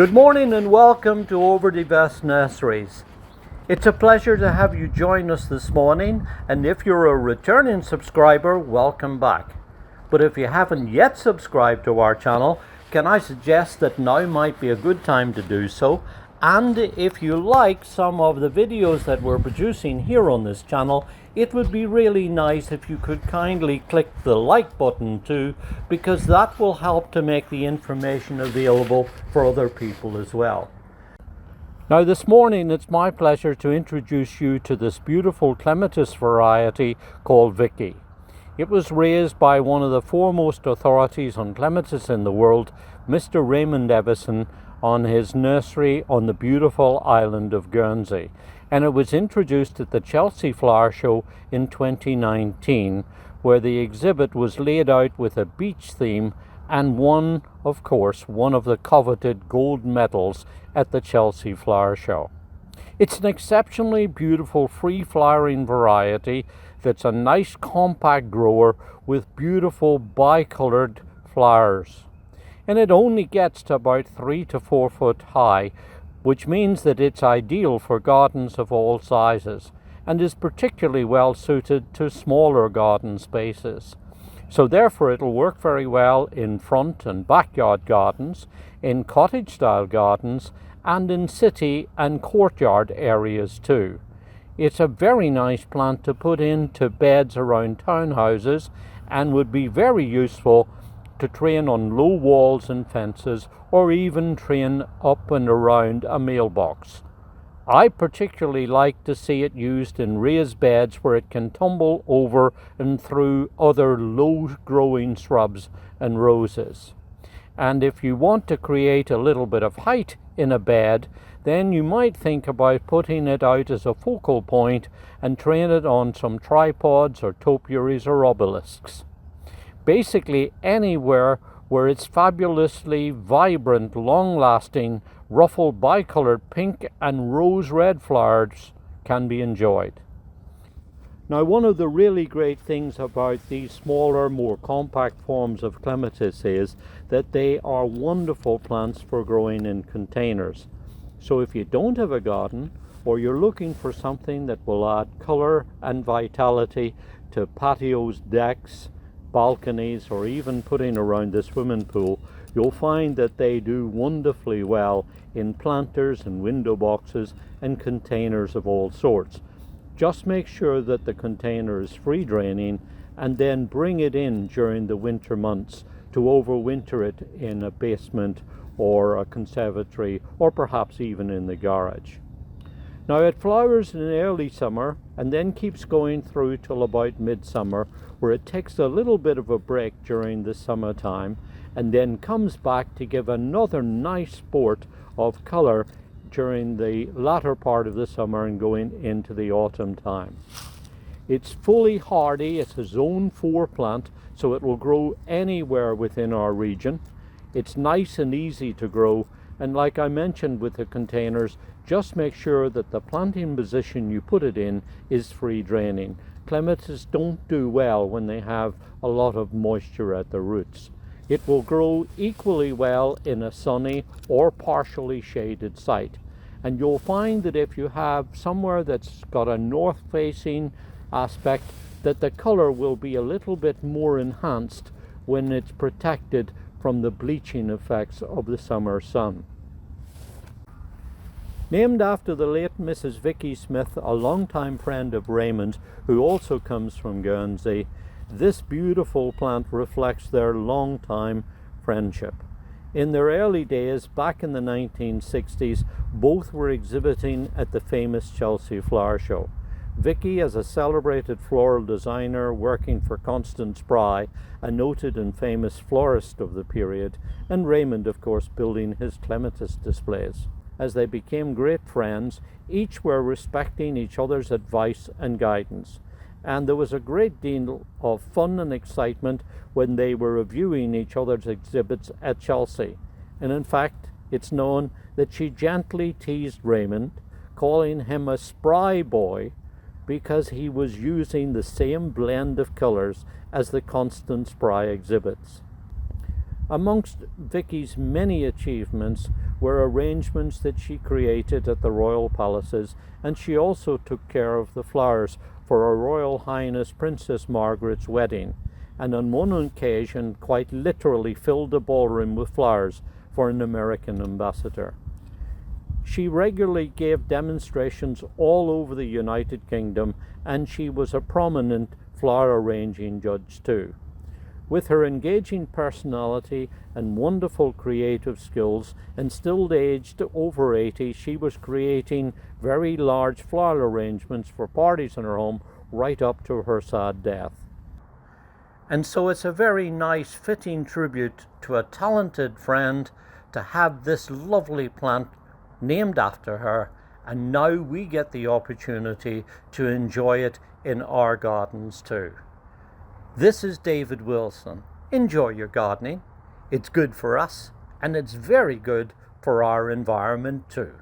Good morning and welcome to Over the Best Nurseries. It's a pleasure to have you join us this morning, and if you're a returning subscriber, welcome back. But if you haven't yet subscribed to our channel, can I suggest that now might be a good time to do so? And if you like some of the videos that we're producing here on this channel, it would be really nice if you could kindly click the like button too, because that will help to make the information available for other people as well. Now this morning it's my pleasure to introduce you to this beautiful clematis variety called Vicky. It was raised by one of the foremost authorities on clematis in the world, Mr. Raymond Evison, on his nursery on the beautiful island of Guernsey, and it was introduced at the Chelsea Flower Show in 2019, where the exhibit was laid out with a beach theme and won, of course, one of the coveted gold medals at the Chelsea Flower Show. It's an exceptionally beautiful free-flowering variety that's a nice compact grower with beautiful bicolored flowers. And it only gets to about 3 to 4 foot high, which means that it's ideal for gardens of all sizes and is particularly well suited to smaller garden spaces. So therefore it'll work very well in front and backyard gardens, in cottage style gardens, and in city and courtyard areas too. It's a very nice plant to put into beds around townhouses and would be very useful to train on low walls and fences, or even train up and around a mailbox. I particularly like to see it used in raised beds where it can tumble over and through other low growing shrubs and roses. And if you want to create a little bit of height in a bed, then you might think about putting it out as a focal point and train it on some tripods or topiaries or obelisks. Basically anywhere where its fabulously vibrant, long-lasting, ruffled bicolored pink and rose red flowers can be enjoyed. Now, one of the really great things about these smaller, more compact forms of clematis is that they are wonderful plants for growing in containers. So if you don't have a garden, or you're looking for something that will add color and vitality to patios, decks, balconies, or even putting around the swimming pool, you'll find that they do wonderfully well in planters and window boxes and containers of all sorts. Just make sure that the container is free draining, and then bring it in during the winter months to overwinter it in a basement or a conservatory, or perhaps even in the garage. Now it flowers in early summer and then keeps going through till about midsummer, where it takes a little bit of a break during the summertime and then comes back to give another nice sport of color during the latter part of the summer and going into the autumn time. It's fully hardy. It's a zone 4 plant, so it will grow anywhere within our region. It's nice and easy to grow, and like I mentioned with the containers, just make sure that the planting position you put it in is free draining. Clematis don't do well when they have a lot of moisture at the roots. It will grow equally well in a sunny or partially shaded site. And you'll find that if you have somewhere that's got a north facing aspect, that the color will be a little bit more enhanced when it's protected from the bleaching effects of the summer sun. Named after the late Mrs. Vicky Smith, a longtime friend of Raymond, who also comes from Guernsey, this beautiful plant reflects their long-time friendship. In their early days, back in the 1960s, both were exhibiting at the famous Chelsea Flower Show. Vicky as a celebrated floral designer working for Constance Spry, a noted and famous florist of the period, and Raymond, of course, building his clematis displays. As they became great friends, each were respecting each other's advice and guidance. And there was a great deal of fun and excitement when they were reviewing each other's exhibits at Chelsea. And in fact, it's known that she gently teased Raymond, calling him a spry boy, because he was using the same blend of colors as the Constance Spry exhibits. Amongst Vicky's many achievements were arrangements that she created at the royal palaces, and she also took care of the flowers for Her Royal Highness Princess Margaret's wedding, and on one occasion quite literally filled the ballroom with flowers for an American ambassador. She regularly gave demonstrations all over the United Kingdom, and she was a prominent flower arranging judge too. With her engaging personality and wonderful creative skills, and still aged over 80, she was creating very large floral arrangements for parties in her home right up to her sad death. And so it's a very nice, fitting tribute to a talented friend to have this lovely plant named after her, and now we get the opportunity to enjoy it in our gardens too. This is David Wilson. Enjoy your gardening. It's good for us, and it's very good for our environment too.